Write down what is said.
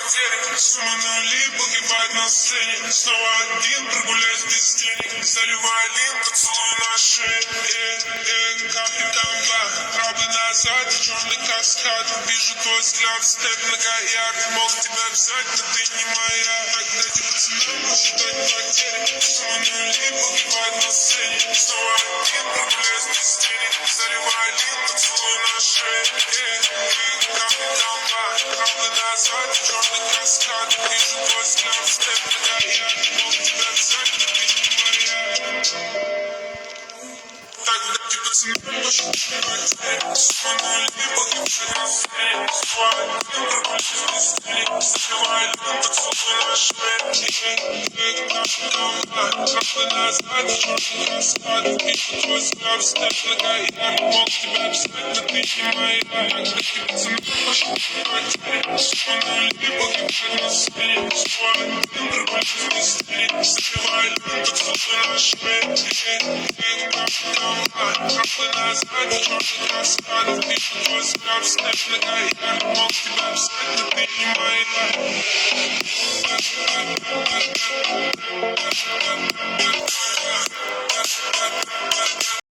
потери, сумма нули погибает на сцене. Снова один, прогуляюсь без денег. Заливаю один поцелуй на шее. Капитан Блак, правда назад, черный каскад. Вижу твой взгляд, степ нога ярд. Мог тебя взять, но ты не моя. Когда пацанам посчитать потери, сумма нули погибает на сцене. Снова один, прогуляюсь без денег. Заливаю один поцелуй на шее. Капитан Блак, правда назад, черный каскад. Вижу твой взгляд, степ нога ярд. Мог тебя взять, но ты не моя. Тогда пацанам посчитать потери, сумма нули погибает на сцене. Снова один, прогуляюсь без денег. Заливаю один поцелуй на шее. Капитан Блак, правда назад, черный каскад. Вижу твой взгляд, степ нога ярд. Мог тебя взять, но ты не моя. Тогда пацанам посчитать потери, сумма нули погибает на сцене. Снова один, прогуляюсь без денег. Заливаю один поцелуй на шее. Капитан Блак, правда назад, черный каскад. Вижу твой взгляд, степ нога ярд. Мог тебя взять, но ты не моя.